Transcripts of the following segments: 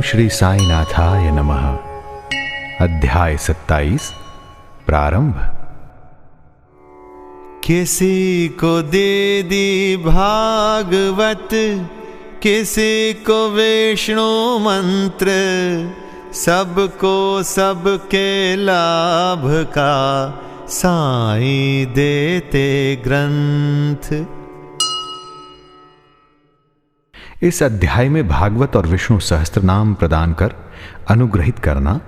श्री साईनाथाय नमः। अध्याय 27 प्रारंभ। किसी को दे दी भागवत, किसी को विष्णु मंत्र, सबको सबके लाभ का साईं देते ग्रंथ। इस अध्याय में भागवत और विष्णु सहस्त्र नाम प्रदान कर अनुग्रहित करना,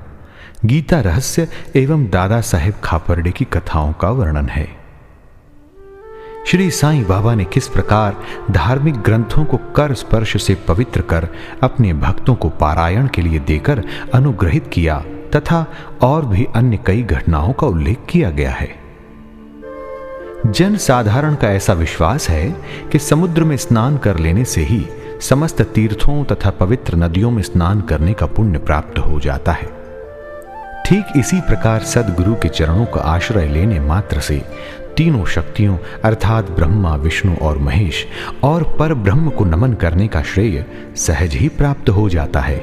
गीता रहस्य एवं दादा साहेब खापर्डे की कथाओं का वर्णन है। श्री साईं बाबा ने किस प्रकार धार्मिक ग्रंथों को कर स्पर्श से पवित्र कर अपने भक्तों को पारायण के लिए देकर अनुग्रहित किया तथा और भी अन्य कई घटनाओं का उल्लेख किया गया है। जन साधारण का ऐसा विश्वास है कि समुद्र में स्नान कर लेने से ही समस्त तीर्थों तथा पवित्र नदियों में स्नान करने का पुण्य प्राप्त हो जाता है। ठीक इसी प्रकार सद्गुरु के चरणों का आश्रय लेने मात्र से तीनों शक्तियों अर्थात ब्रह्मा, विष्णु और महेश और पर ब्रह्म को नमन करने का श्रेय सहज ही प्राप्त हो जाता है।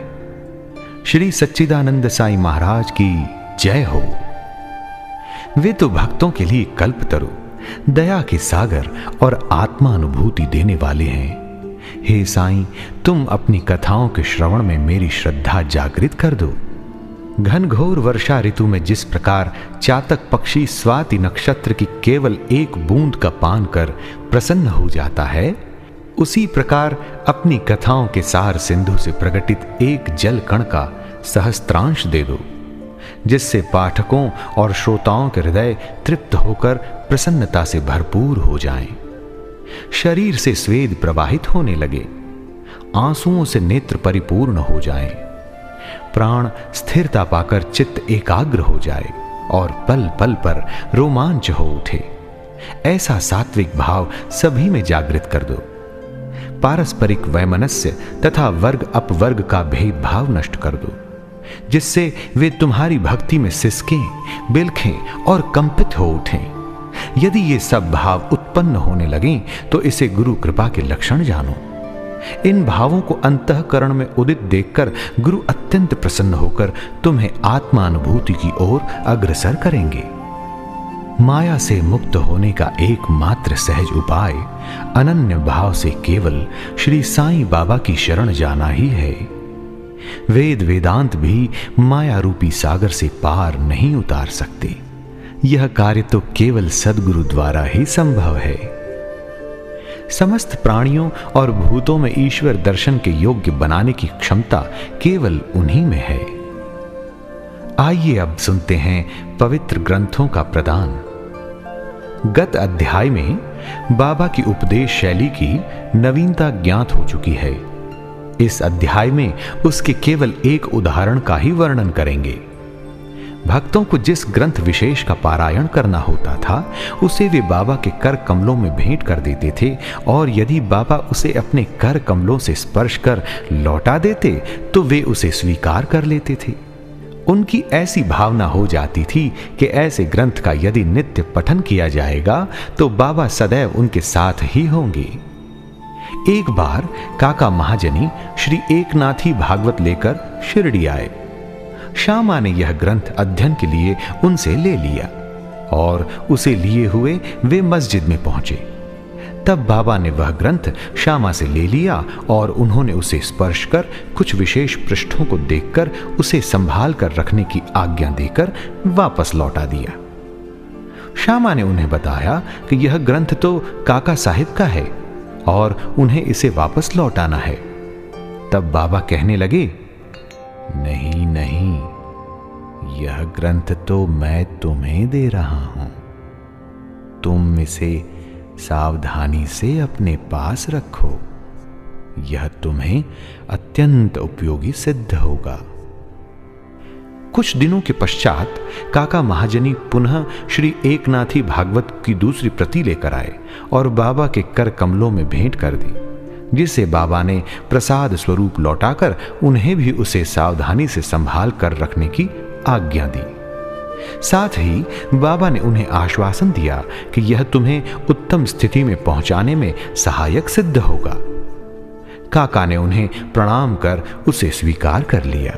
श्री सच्चिदानंद साईं महाराज की जय हो। वे तो भक्तों के लिए कल्पतरु, दया के सागर और आत्मा अनुभूति देने वाले हैं। हे साईं, तुम अपनी कथाओं के श्रवण में मेरी श्रद्धा जागृत कर दो। घनघोर वर्षा ऋतु में जिस प्रकार चातक पक्षी स्वाति नक्षत्र की केवल एक बूंद का पान कर प्रसन्न हो जाता है, उसी प्रकार अपनी कथाओं के सार सिंधु से प्रकटित एक जल कण का सहस्त्रांश दे दो, जिससे पाठकों और श्रोताओं के हृदय तृप्त होकर प्रसन्नता से भरपूर हो जाएं। शरीर से स्वेद प्रवाहित होने लगे, आंसुओं से नेत्र परिपूर्ण हो जाएं, प्राण स्थिरता पाकर चित्त एकाग्र हो जाए और पल पल पर रोमांच हो उठे। ऐसा सात्विक भाव सभी में जागृत कर दो। पारस्परिक वैमनस्य तथा वर्ग अपवर्ग का भेदभाव नष्ट कर दो, जिससे वे तुम्हारी भक्ति में सिसकें, बिलखें और कंपित हो उठें। यदि ये सब भाव उत्पन्न होने लगें तो इसे गुरु कृपा के लक्षण जानो। इन भावों को अंतःकरण में उदित देखकर गुरु अत्यंत प्रसन्न होकर तुम्हें आत्मानुभूति की ओर अग्रसर करेंगे। माया से मुक्त होने का एकमात्र सहज उपाय अनन्य भाव से केवल श्री साईं बाबा की शरण जाना ही है। वेद वेदांत भी माया रूपी सागर से पार नहीं उतार सकते। यह कार्य तो केवल सद्गुरु द्वारा ही संभव है। समस्त प्राणियों और भूतों में ईश्वर दर्शन के योग्य बनाने की क्षमता केवल उन्हीं में है। आइए अब सुनते हैं पवित्र ग्रंथों का प्रदान। गत अध्याय में बाबा की उपदेश शैली की नवीनता ज्ञात हो चुकी है। इस अध्याय में उसके केवल एक उदाहरण का ही वर्णन करेंगे। भक्तों को जिस ग्रंथ विशेष का पारायण करना होता था उसे वे बाबा के कर कमलों में भेंट कर देते थे, और यदि बाबा उसे अपने कर कमलों से स्पर्श कर लौटा देते तो वे उसे स्वीकार कर लेते थे। उनकी ऐसी भावना हो जाती थी कि ऐसे ग्रंथ का यदि नित्य पठन किया जाएगा तो बाबा सदैव उनके साथ ही होंगे। एक बार काका महाजनी श्री एकनाथी भागवत लेकर शिरडी आए। श्यामा ने यह ग्रंथ अध्ययन के लिए उनसे ले लिया और उसे लिए हुए वे मस्जिद में पहुंचे। तब बाबा ने वह ग्रंथ श्यामा से ले लिया और उन्होंने उसे स्पर्श कर कुछ विशेष पृष्ठों को देखकर उसे संभाल कर रखने की आज्ञा देकर वापस लौटा दिया। श्यामा ने उन्हें बताया कि यह ग्रंथ तो काका साहिब का है और उन्हें इसे वापस लौटाना है। तब बाबा कहने लगे, नहीं नहीं, यह ग्रंथ तो मैं तुम्हें दे रहा हूं। तुम इसे सावधानी से अपने पास रखो। यह तुम्हें अत्यंत उपयोगी सिद्ध होगा। कुछ दिनों के पश्चात काका महाजनी पुनः श्री एकनाथी भागवत की दूसरी प्रति लेकर आए और बाबा के कर कमलों में भेंट कर दी, जिसे बाबा ने प्रसाद स्वरूप लौटाकर उन्हें भी उसे सावधानी से संभाल कर रखने की आज्ञा दी। साथ ही बाबा ने उन्हें आश्वासन दिया कि यह तुम्हें उत्तम स्थिति में पहुंचाने में सहायक सिद्ध होगा। काका ने उन्हें प्रणाम कर उसे स्वीकार कर लिया।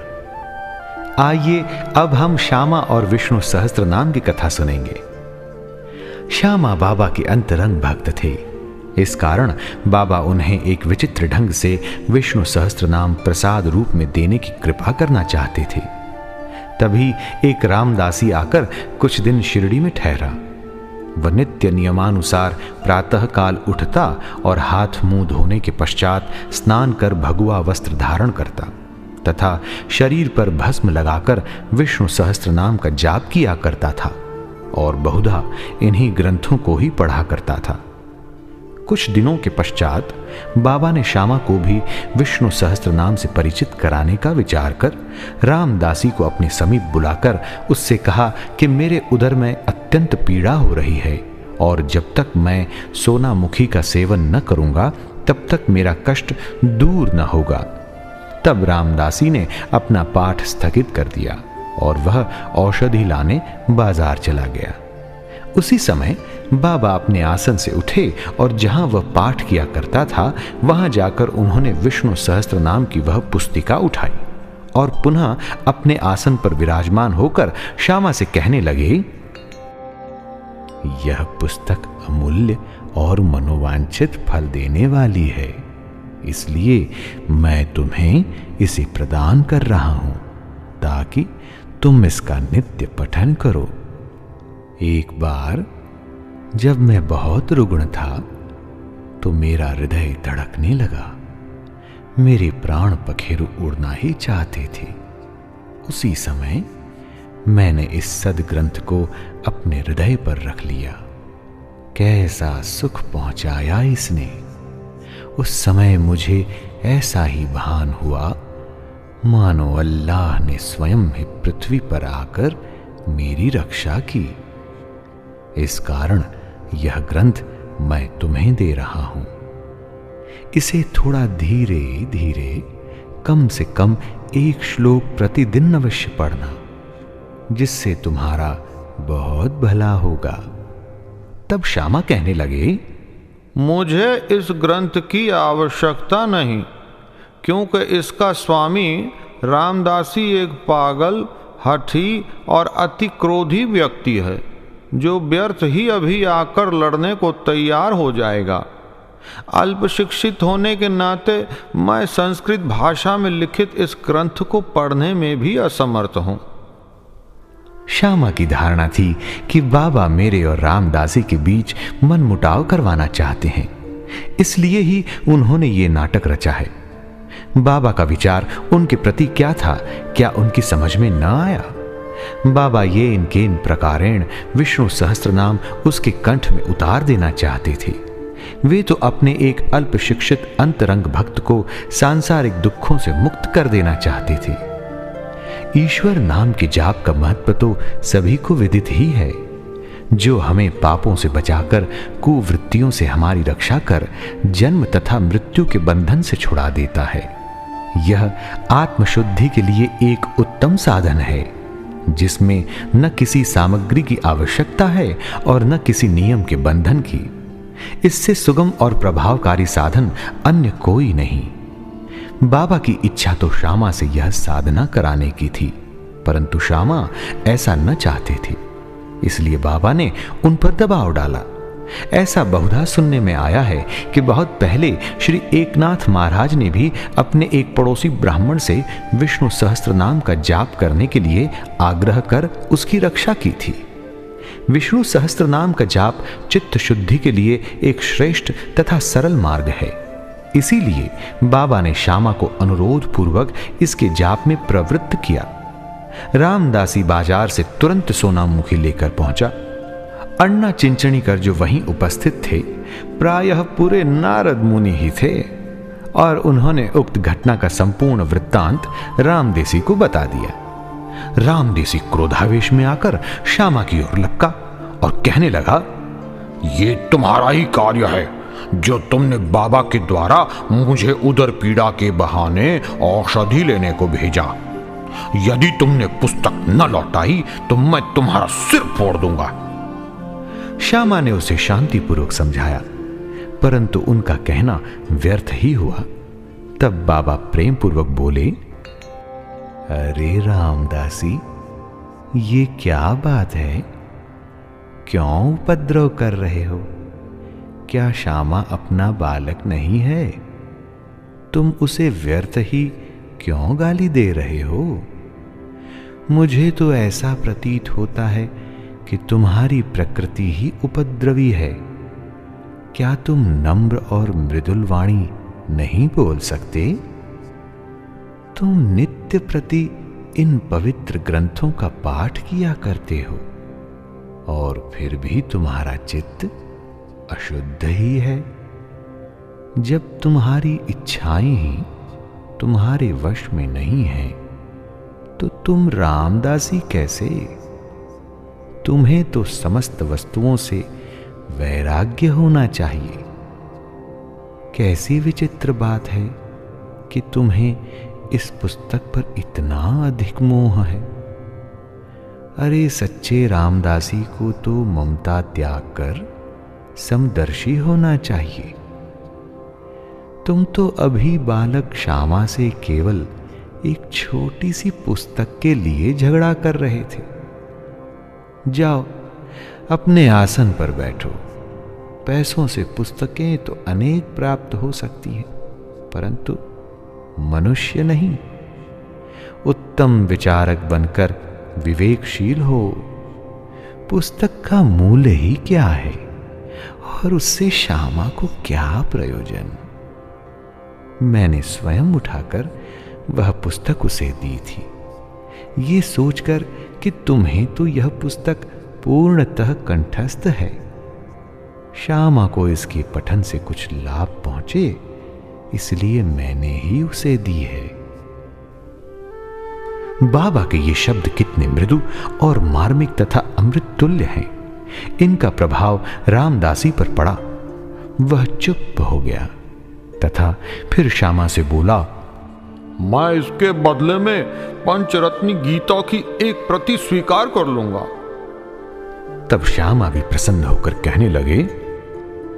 आइए अब हम श्यामा और विष्णु सहस्त्र नाम की कथा सुनेंगे। श्यामा बाबा के अंतरंग भक्त थे। इस कारण बाबा उन्हें एक विचित्र ढंग से विष्णु सहस्त्र नाम प्रसाद रूप में देने की कृपा करना चाहते थे। तभी एक रामदासी आकर कुछ दिन शिरडी में ठहरा। वह नित्य नियमानुसार प्रातः काल उठता और हाथ मुंह धोने के पश्चात स्नान कर भगवा वस्त्र धारण करता तथा शरीर पर भस्म लगाकर विष्णु सहस्त्र नाम का जाप किया करता था और बहुधा इन्हीं ग्रंथों को ही पढ़ा करता था। कुछ दिनों के पश्चात बाबा ने श्यामा को भी विष्णु सहस्त्र नाम से परिचित कराने का विचार कर रामदासी को अपने समीप बुलाकर उससे कहा कि मेरे उदर में अत्यंत पीड़ा हो रही है और जब तक मैं सोनामुखी का सेवन न करूंगा तब तक मेरा कष्ट दूर न होगा। तब रामदासी ने अपना पाठ स्थगित कर दिया और वह औषधि लाने बाजार चला गया। उसी समय बाबा अपने आसन से उठे और जहां वह पाठ किया करता था वहां जाकर उन्होंने विष्णु सहस्त्र नाम की वह पुस्तिका उठाई और पुनः अपने आसन पर विराजमान होकर श्यामा से कहने लगे, यह पुस्तक अमूल्य और मनोवांछित फल देने वाली है, इसलिए मैं तुम्हें इसे प्रदान कर रहा हूं ताकि तुम इसका नित्य पठन करो। एक बार जब मैं बहुत रुग्ण था तो मेरा हृदय धड़कने लगा। मेरे प्राण पखेरु उड़ना ही चाहते थे। उसी समय मैंने इस सद्ग्रंथ को अपने हृदय पर रख लिया। कैसा सुख पहुंचाया इसने। उस समय मुझे ऐसा ही भान हुआ मानो अल्लाह ने स्वयं ही पृथ्वी पर आकर मेरी रक्षा की। इस कारण यह ग्रंथ मैं तुम्हें दे रहा हूं। इसे थोड़ा धीरे धीरे कम से कम 1 श्लोक प्रतिदिन अवश्य पढ़ना, जिससे तुम्हारा बहुत भला होगा। तब श्यामा कहने लगे, मुझे इस ग्रंथ की आवश्यकता नहीं, क्योंकि इसका स्वामी रामदासी एक पागल, हठी और अति क्रोधी व्यक्ति है, जो व्यर्थ ही अभी आकर लड़ने को तैयार हो जाएगा। अल्प शिक्षित होने के नाते मैं संस्कृत भाषा में लिखित इस ग्रंथ को पढ़ने में भी असमर्थ हूं। श्यामा की धारणा थी कि बाबा मेरे और रामदासी के बीच मनमुटाव करवाना चाहते हैं, इसलिए ही उन्होंने ये नाटक रचा है। बाबा का विचार उनके प्रति क्या था, क्या उनकी समझ में न आया? बाबा ये इनके इन प्रकारेण विष्णु सहस्त्र नाम उसके कंठ में उतार देना चाहते थे। वे तो अपने एक अल्प शिक्षित अंतरंग भक्त को सांसारिक दुखों से मुक्त कर देना चाहते थे। ईश्वर नाम के जाप का महत्व तो सभी को विदित ही है, जो हमें पापों से बचाकर कुवृत्तियों से हमारी रक्षा कर जन्म तथा मृत्यु के बंधन से छुड़ा देता है। यह आत्मशुद्धि के लिए एक उत्तम साधन है, जिसमें न किसी सामग्री की आवश्यकता है और न किसी नियम के बंधन की। इससे सुगम और प्रभावकारी साधन अन्य कोई नहीं। बाबा की इच्छा तो श्यामा से यह साधना कराने की थी, परंतु श्यामा ऐसा न चाहते थे, इसलिए बाबा ने उन पर दबाव डाला। ऐसा बहुधा सुनने में आया है कि बहुत पहले श्री एकनाथ महाराज ने भी अपने एक पड़ोसी ब्राह्मण से विष्णु सहस्त्र नाम का जाप करने के लिए आग्रह कर उसकी रक्षा की थी। विष्णु सहस्त्र नाम का जाप चित्त शुद्धि के लिए एक श्रेष्ठ तथा सरल मार्ग है। इसीलिए बाबा ने श्यामा को अनुरोध पूर्वक इसके जाप में प्रवृत्त किया। रामदासी बाजार से तुरंत सोनामुखी लेकर पहुंचा। अन्ना चिंचणीकर जो वहीं उपस्थित थे, प्रायः पूरे नारद मुनि ही थे, और उन्होंने उक्त घटना का संपूर्ण वृत्तांत रामदेसी को बता दिया। रामदेसी क्रोधावेश में आकर श्यामा की ओर लपका और कहने लगा, ये तुम्हारा ही कार्य है, जो तुमने बाबा के द्वारा मुझे उदर पीड़ा के बहाने औषधि लेने को भेजा। यदि तुमने पुस्तक न लौटाई तो मैं तुम्हारा सिर फोड़ दूंगा। श्यामा ने उसे शांतिपूर्वक समझाया, परंतु उनका कहना व्यर्थ ही हुआ। तब बाबा प्रेम पूर्वक बोले, अरे रामदासी, ये क्या बात है? क्यों उपद्रव कर रहे हो? क्या श्यामा अपना बालक नहीं है? तुम उसे व्यर्थ ही क्यों गाली दे रहे हो? मुझे तो ऐसा प्रतीत होता है कि तुम्हारी प्रकृति ही उपद्रवी है। क्या तुम नम्र और मृदुल वाणी नहीं बोल सकते? तुम नित्य प्रति इन पवित्र ग्रंथों का पाठ किया करते हो और फिर भी तुम्हारा चित्त अशुद्ध ही है। जब तुम्हारी इच्छाएं ही तुम्हारे वश में नहीं है तो तुम रामदासी कैसे? तुम्हें तो समस्त वस्तुओं से वैराग्य होना चाहिए। कैसी विचित्र बात है कि तुम्हें इस पुस्तक पर इतना अधिक मोह है। अरे सच्चे रामदासी को तो ममता त्याग कर समदर्शी होना चाहिए। तुम तो अभी बालक श्यामा से केवल एक छोटी सी पुस्तक के लिए झगड़ा कर रहे थे। जाओ अपने आसन पर बैठो। पैसों से पुस्तकें तो अनेक प्राप्त हो सकती हैं, परंतु मनुष्य नहीं। उत्तम विचारक बनकर विवेकशील हो। पुस्तक का मूल्य ही क्या है और उससे श्यामा को क्या प्रयोजन? मैंने स्वयं उठाकर वह पुस्तक उसे दी थी, ये सोचकर कि तुम्हें तो यह पुस्तक पूर्णतः कंठस्थ है। श्यामा को इसके पठन से कुछ लाभ पहुंचे, इसलिए मैंने ही उसे दी है। बाबा के ये शब्द कितने मृदु और मार्मिक तथा अमृत तुल्य हैं। इनका प्रभाव रामदासी पर पड़ा। वह चुप हो गया तथा फिर श्यामा से बोला, मैं इसके बदले में पंचरत्नी गीता की एक प्रति स्वीकार कर लूंगा। तब श्यामा भी प्रसन्न होकर कहने लगे,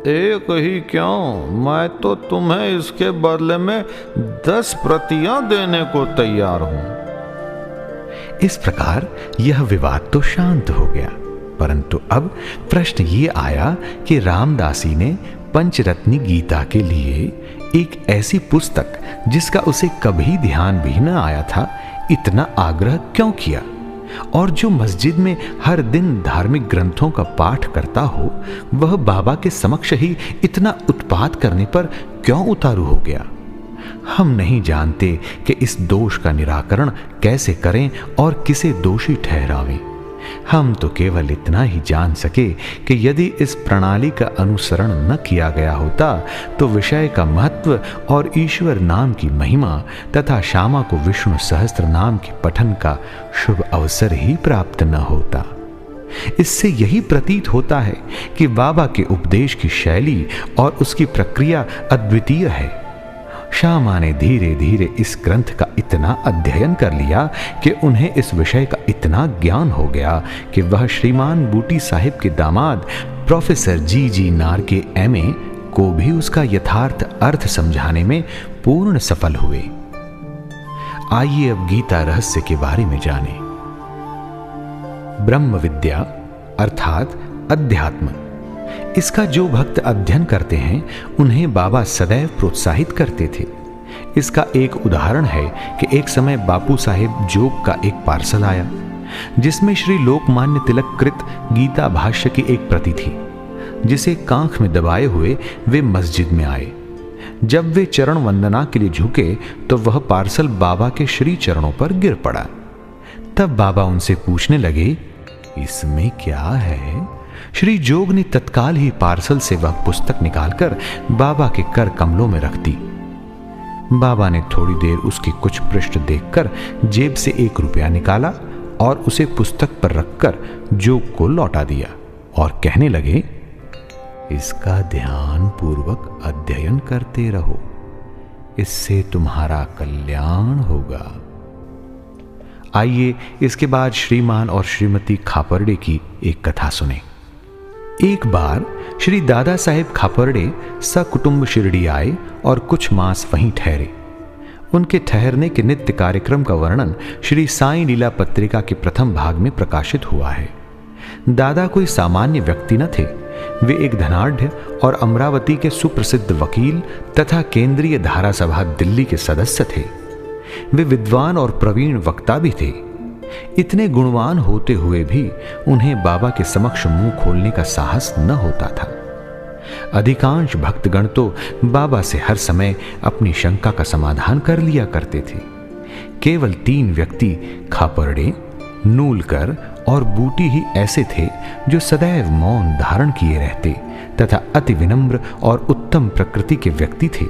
एक ही क्यों, मैं तो तुम्हें इसके बदले में 10 प्रतियां देने को तैयार हूं। इस प्रकार यह विवाद तो शांत हो गया, परंतु अब प्रश्न ये आया कि रामदासी ने पंचरत्नी गीता के लिए एक ऐसी पुस्तक जिसका उसे कभी ध्यान भी न आया था, इतना आग्रह क्यों किया? और जो मस्जिद में हर दिन धार्मिक ग्रंथों का पाठ करता हो, वह बाबा के समक्ष ही इतना उत्पात करने पर क्यों उतारू हो गया? हम नहीं जानते कि इस दोष का निराकरण कैसे करें और किसे दोषी ठहरावें। हम तो केवल इतना ही जान सके कि यदि इस प्रणाली का अनुसरण न किया गया होता तो विषय का महत्व और ईश्वर नाम की महिमा तथा श्यामा को विष्णु सहस्त्र नाम के पठन का शुभ अवसर ही प्राप्त न होता। इससे यही प्रतीत होता है कि बाबा के उपदेश की शैली और उसकी प्रक्रिया अद्वितीय है। श्यामा ने धीरे धीरे इस ग्रंथ का इतना अध्ययन कर लिया कि उन्हें इस विषय का इतना ज्ञान हो गया कि वह श्रीमान बूटी साहिब के दामाद प्रोफेसर जी नार के MA को भी उसका यथार्थ अर्थ समझाने में पूर्ण सफल हुए। आइए अब गीता रहस्य के बारे में जानें। ब्रह्म विद्या अर्थात अध्यात्म, इसका जो भक्त अध्ययन करते हैं उन्हें बाबा सदैव प्रोत्साहित करते थे। इसका एक उदाहरण है कि एक समय बापू साहेब जोग का एक पार्सल आया जिसमें श्री लोकमान्य तिलक कृत गीता भाष्य की एक प्रति थी, जिसे कांख में दबाए हुए वे मस्जिद में आए। जब वे चरण वंदना के लिए झुके तो वह पार्सल बाबा के श्री चरणों पर गिर पड़ा। तब बाबा उनसे पूछने लगे, इसमें क्या है? श्री जोग ने तत्काल ही पार्सल से वह पुस्तक निकालकर बाबा के कर कमलों में रख दी। बाबा ने थोड़ी देर उसके कुछ पृष्ठ देखकर जेब से 1 रुपया निकाला और उसे पुस्तक पर रखकर जोग को लौटा दिया और कहने लगे, इसका ध्यान पूर्वक अध्ययन करते रहो, इससे तुम्हारा कल्याण होगा। आइए इसके बाद श्रीमान और श्रीमती खापर्डे की एक कथा सुने। एक बार श्री दादा साहेब खापर्डे सकुटुंब शिरडी आए और कुछ मास वहीं ठहरे। उनके ठहरने के नित्य कार्यक्रम का वर्णन श्री साईं लीला पत्रिका के प्रथम भाग में प्रकाशित हुआ है। दादा कोई सामान्य व्यक्ति न थे। वे एक धनाढ़ और अमरावती के सुप्रसिद्ध वकील तथा केंद्रीय धारा सभा दिल्ली के सदस्य थे। वे विद्वान और प्रवीण वक्ता भी थे। इतने गुणवान होते हुए भी उन्हें बाबा के समक्ष मुंह खोलने का साहस न होता था। अधिकांश भक्तगण तो बाबा से हर समय अपनी शंका का समाधान कर लिया करते थे। केवल 3 व्यक्ति खापरड़े, नूलकर और बूटी ही ऐसे थे जो सदैव मौन धारण किए रहते तथा अति विनम्र और उत्तम प्रकृति के व्यक्ति थे।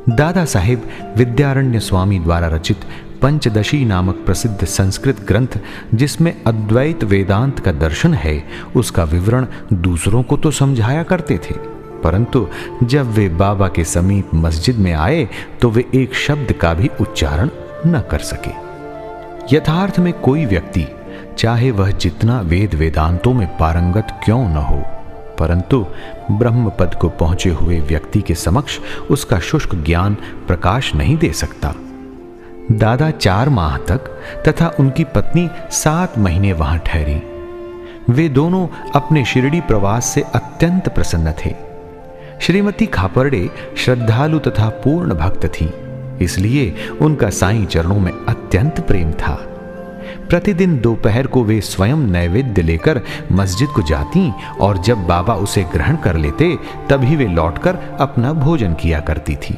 दादा साहेब विद्यारण्य स्वामी द्वारा रचित पंचदशी नामक प्रसिद्ध संस्कृत ग्रंथ, जिसमें अद्वैत वेदांत का दर्शन है, उसका विवरण दूसरों को तो समझाया करते थे, परंतु जब वे बाबा के समीप मस्जिद में आए तो वे एक शब्द का भी उच्चारण न कर सके। यथार्थ में कोई व्यक्ति, चाहे वह जितना वेद वेदांतों में पारंगत क्यों न हो, परंतु ब्रह्म पद को पहुंचे हुए व्यक्ति के समक्ष उसका शुष्क ज्ञान प्रकाश नहीं दे सकता। दादा 4 माह तक तथा उनकी पत्नी 7 महीने वहां ठहरी। वे दोनों अपने शिरडी प्रवास से अत्यंत प्रसन्न थे। श्रीमती खापरडे श्रद्धालु तथा पूर्ण भक्त थी, इसलिए उनका साईं चरणों में अत्यंत प्रेम था। प्रतिदिन दोपहर को वे स्वयं नैवेद्य लेकर मस्जिद को जाती और जब बाबा उसे ग्रहण कर लेते तभी वे लौटकर अपना भोजन किया करती थी।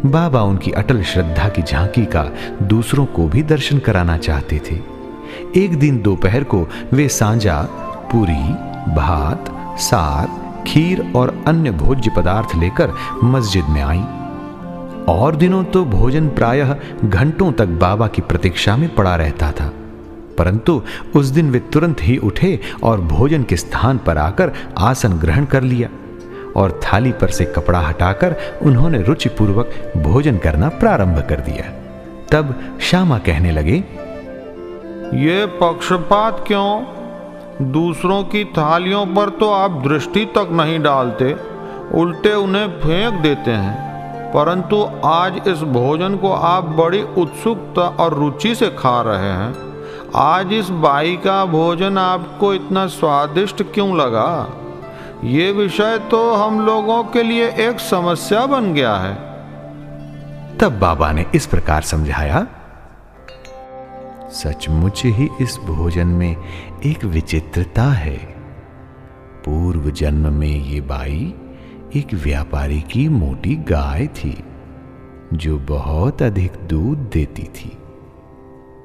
बाबा उनकी अटल श्रद्धा की झांकी का दूसरों को भी दर्शन कराना चाहते थे। एक दिन दोपहर को वे सांजा, पूरी, भात, सार, खीर और अन्य भोज्य पदार्थ लेकर मस्जिद में आईं। और दिनों तो भोजन प्रायः घंटों तक बाबा की प्रतीक्षा में पड़ा रहता था, परंतु उस दिन वे तुरंत ही उठे और भोजन के स्थान पर आकर आसन ग्रहण कर लिया और थाली पर से कपड़ा हटाकर उन्होंने रुचिपूर्वक भोजन करना प्रारंभ कर दिया। तब श्यामा कहने लगे, ये पक्षपात क्यों? दूसरों की थालियों पर तो आप दृष्टि तक नहीं डालते, उल्टे उन्हें फेंक देते हैं, परंतु आज इस भोजन को आप बड़ी उत्सुकता और रुचि से खा रहे हैं। आज इस बाई का भोजन आपको इतना स्वादिष्ट क्यों लगा? ये विषय तो हम लोगों के लिए एक समस्या बन गया है। तब बाबा ने इस प्रकार समझाया, सचमुच ही इस भोजन में एक विचित्रता है। पूर्व जन्म में ये बाई एक व्यापारी की मोटी गाय थी जो बहुत अधिक दूध देती थी।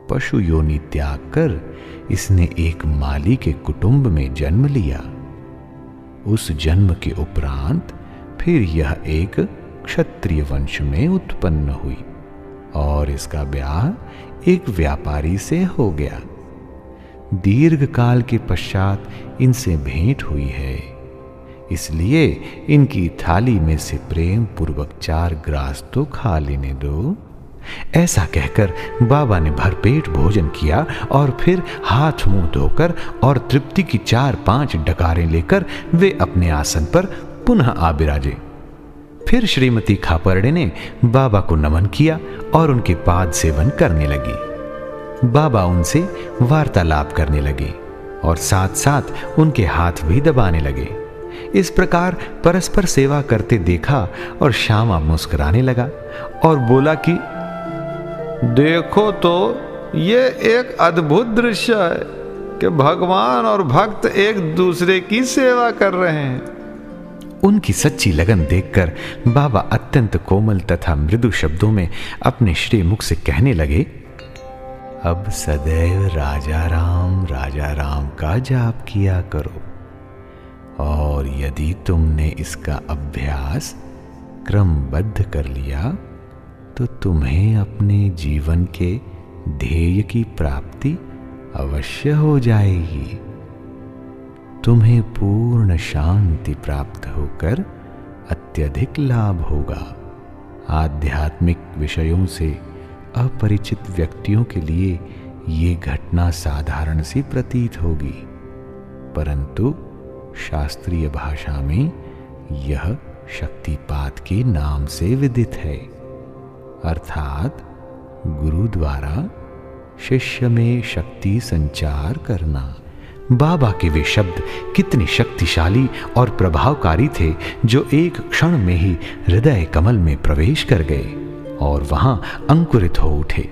पशु योनि त्याग कर इसने एक माली के कुटुंब में जन्म लिया। उस जन्म के उपरांत फिर यह एक क्षत्रिय वंश में उत्पन्न हुई और इसका ब्याह एक व्यापारी से हो गया। दीर्घ काल के पश्चात इनसे भेंट हुई है, इसलिए इनकी थाली में से प्रेम पूर्वक 4 ग्रास तो खा लेने दो। ऐसा कहकर बाबा ने भरपेट भोजन किया और फिर हाथ मुंह धोकर और तृप्ति की 4-5 डकारें लेकर वे अपने आसन पर पुनः आ बिराजे। फिर श्रीमती खापरडे ने बाबा को नमन किया और उनके पाद सेवन करने लगी। बाबा उनसे वार्तालाप करने लगे और साथ साथ उनके हाथ भी दबाने लगे। इस प्रकार परस्पर सेवा करते देखा और श्यामा मुस्कुराने लगा और बोला कि देखो तो ये एक अद्भुत दृश्य है कि भगवान और भक्त एक दूसरे की सेवा कर रहे हैं। उनकी सच्ची लगन देखकर बाबा अत्यंत कोमल तथा मृदु शब्दों में अपने श्री मुख से कहने लगे, अब सदैव राजा राम का जाप किया करो, और यदि तुमने इसका अभ्यास क्रमबद्ध कर लिया तो तुम्हें अपने जीवन के ध्येय की प्राप्ति अवश्य हो जाएगी। तुम्हें पूर्ण शांति प्राप्त होकर अत्यधिक लाभ होगा। आध्यात्मिक विषयों से अपरिचित व्यक्तियों के लिए ये घटना साधारण सी प्रतीत होगी, परंतु शास्त्रीय भाषा में यह शक्तिपात के नाम से विदित है। अर्थात गुरु द्वारा शिष्य में शक्ति संचार करना। बाबा के वे शब्द कितने शक्तिशाली और प्रभावकारी थे जो एक क्षण में ही हृदय कमल में प्रवेश कर गए और वहां अंकुरित हो उठे।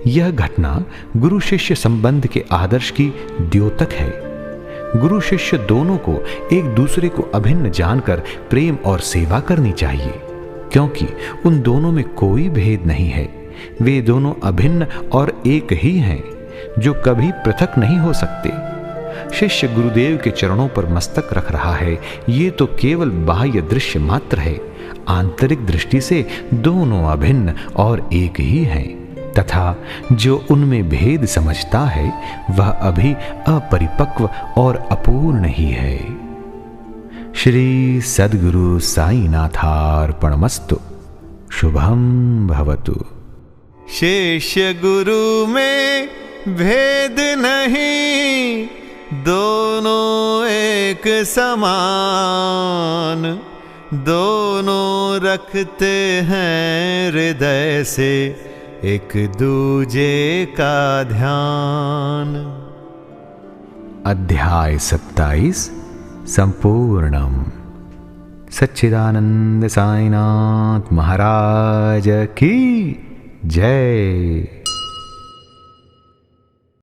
यह घटना गुरु शिष्य संबंध के आदर्श की द्योतक है। गुरु शिष्य दोनों को एक दूसरे को अभिन्न जानकर प्रेम और सेवा करनी चाहिए, क्योंकि उन दोनों में कोई भेद नहीं है। वे दोनों अभिन्न और एक ही हैं, जो कभी पृथक नहीं हो सकते। शिष्य गुरुदेव के चरणों पर मस्तक रख रहा है, ये तो केवल बाह्य दृश्य मात्र है। आंतरिक दृष्टि से दोनों अभिन्न और एक ही हैं, तथा जो उनमें भेद समझता है वह अभी अपरिपक्व और अपूर्ण ही है। श्री सद्गुरु साईनाथार्पणमस्तु। शुभम भवतु। शिष्य गुरु में भेद नहीं, दोनों एक समान, दोनों रखते हैं हृदय से एक दूजे का ध्यान। अध्याय 27 संपूर्णम। सच्चिदानंद साईनाथ महाराज की जय।